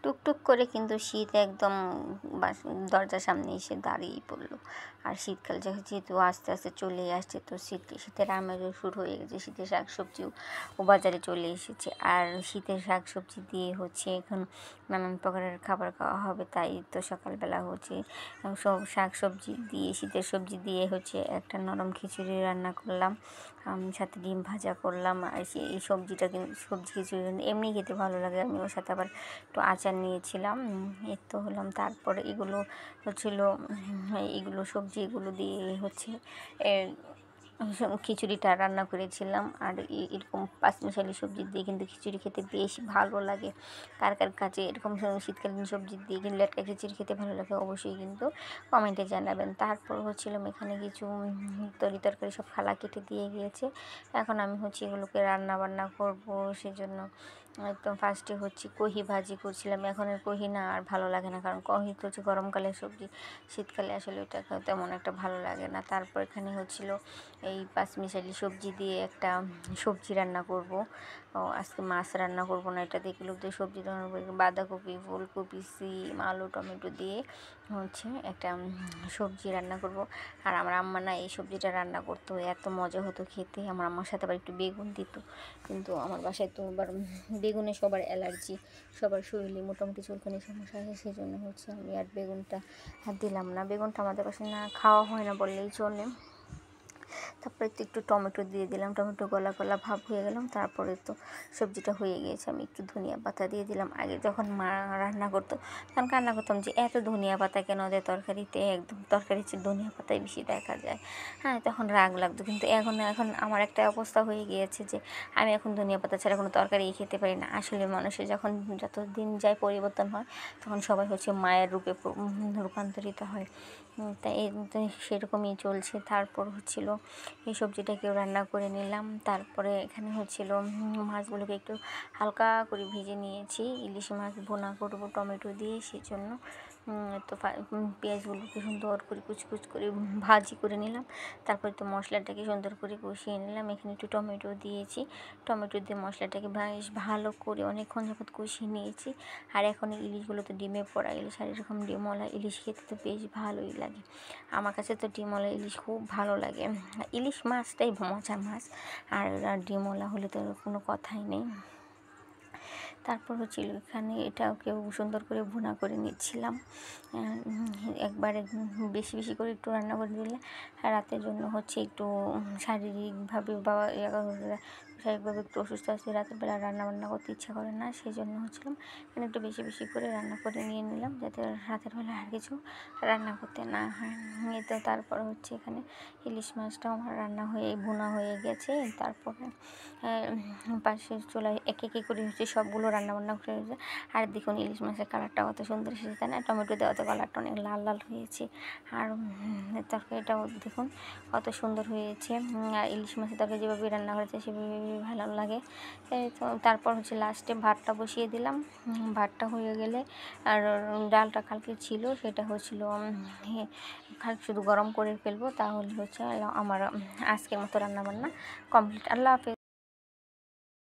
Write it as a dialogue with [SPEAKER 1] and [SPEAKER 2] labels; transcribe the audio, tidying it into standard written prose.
[SPEAKER 1] টুকটুক করে কিন্তু শীত একদম দরজার সামনে এসে দাঁড়িয়েই পড়লো। আর শীতকাল যেহেতু আস্তে আস্তে চলে আসছে, তো শীতের আমেজও শুরু হয়ে গেছে, শীতের শাকসবজিও বাজারে চলে এসেছে। আর শীতের শাকসবজি দিয়ে এখন নানান প্রকারের খাবার খাওয়া হবে, তাই তো সকালবেলা সব শাকসবজি দিয়ে, শীতের সবজি দিয়ে একটা নরম খিচুড়ি রান্না করলাম, সাথে ডিম ভাজা করলাম। আর এই সবজিটা কিন্তু সবজি খিচুড়ি এমনি খেতে ভালো লাগে, আমি ওর সাথে আবার একটু আচার নিয়েছিলাম। এই তো হলাম। তারপরে এগুলো সবজি এগুলো দিয়ে খিচুড়িটা রান্না করেছিলাম। আর এরকম পাঁচমিশালি সবজি দিয়ে কিন্তু খিচুড়ি খেতে বেশ ভালো লাগে। কার কার কাছে এরকম শীতকালীন সবজি দিয়ে কিন্তু লেটকা খিচুড়ি খেতে ভালো লাগে, অবশ্যই কিন্তু কমেন্টে জানাবেন। তারপর এখানে কিছু তরকারি সব খালা কেটে দিয়ে গিয়েছে। এখন আমি এগুলোকে রান্না বান্না করবো, সেজন্য একদম ফার্স্টে কহি ভাজি করছিলাম। এখন আর কহি না আর ভালো লাগে না, কারণ কহি তো গরমকালের সবজি, শীতকালে আসলে ওটা তেমন একটা ভালো লাগে না। তারপর এখানে এই পাঁচমিশালি সবজি দিয়ে একটা সবজি রান্না করব। আজকে মাছ রান্না করব না, এটা দিয়ে দিয়ে সবজি রান্না করবো, বাঁধাকপি, ফুলকপি, সিম, আলু, টমেটো দিয়ে একটা সবজি রান্না করব। আর আমার আম্মা না এই সবজিটা রান্না করতো, এত মজা হতো খেতে। আমার আম্মার সাথে আবার একটু বেগুন দিত, কিন্তু আমার বাসায় তো আবার বেগুনে সবার অ্যালার্জি, সবার শরীরে মোটামুটি চুলকানি সমস্যা আছে, সেই জন্য আমি আর বেগুনটা দিলাম না। বেগুনটা আমাদের বাসায় না খাওয়া হয় না বললেই চলে। তারপরে তো একটু টমেটো দিয়ে দিলাম, টমেটো গলা গলা ভাব হয়ে গেলাম। তারপরে তো সবজিটা হয়ে গিয়েছে, আমি একটু ধনিয়া পাতা দিয়ে দিলাম। আগে যখন মা রান্না করতো তখন রান্না করতাম যে এত ধনিয়া পাতা কেন দেয় তরকারিতে, একদম তরকারির চেয়ে ধনিয়া পাতাই বেশি দেখা যায়। হ্যাঁ, তখন রাগ লাগতো, কিন্তু এখন আমার একটা অবস্থা হয়ে গিয়েছে যে আমি এখন ধনিয়া পাতা ছাড়া কোনো তরকারি খেতে পারি না। আসলে মানুষের যখন যত দিন যায় পরিবর্তন হয়, তখন সবাই মায়ের রূপে রূপান্তরিত হয়। তাই সেরকমই চলছে। তারপর এই সবজিটাকেও রান্না করে নিলাম। তারপরে এখানে মাছগুলোকে একটু হালকা করে ভেজে নিয়েছি। ইলিশ মাছ ভুনা করবো টমেটো দিয়ে, সেই জন্য তো পেঁয়াজগুলোকে সুন্দর করে কুচকুচ করে ভাজি করে নিলাম। তারপরে তো মশলাটাকে সুন্দর করে কষিয়ে নিলাম। এখানে একটু টমেটো দিয়েছি, টমেটো দিয়ে মশলাটাকে বেশ ভালো করে অনেকক্ষণ যাবত কষিয়ে নিয়েছি। আর এখন ইলিশগুলো তো ডিমে পড়া ইলিশ, আর এরকম ডিমওয়ালা ইলিশ খেতে তো বেশ ভালোই লাগে। আমার কাছে তো ডিমওয়ালা ইলিশ খুব ভালো লাগে। ইলিশ মাছটাই মজার মাছ, আর ডিমওয়ালা হলে তো কোনো কথাই নেই। তারপর এখানে এটাকেও সুন্দর করে ভুনা করে নিচ্ছিলাম। একবারে বেশি বেশি করে একটু রান্না করে দিলে রাতের জন্য একটু শারীরিকভাবে শারীরিকভাবে একটু অসুস্থ আছে, রাতের বেলা রান্নাবান্না করতে ইচ্ছা করে না, সেই জন্য এখানে একটু বেশি বেশি করে রান্না করে নিয়ে নিলাম, যাতে রাতের বেলা আর কিছু রান্না করতে না হয়। তো তারপর এখানে ইলিশ মাছটাও আমার রান্না হয়ে ভুনা হয়ে গেছে। তারপরে পাশে চুলায় একে একে করে সবগুলো রান্নাবান্না করে হয়েছে। আর দেখুন ইলিশ মাছের কালারটা কত সুন্দর এসেছে, তাই না? টমেটো দেওয়াতে কালারটা অনেক লাল লাল হয়েছে। আর তরকারিটাও দেখুন কত সুন্দর হয়েছে। আর ইলিশ মাছের তরকারি যেভাবে রান্না করেছে সেভাবে ভালো লাগে। তো তারপর লাস্টে ভাতটা বসিয়ে দিলাম। ভাতটা হয়ে গেলে আর ডালটা কালকে ছিল, সেটা শুধু গরম করে ফেলবো, তাহলে আমার আজকের মতো রান্নাবান্না কমপ্লিট। আল্লাহ হাফেজ।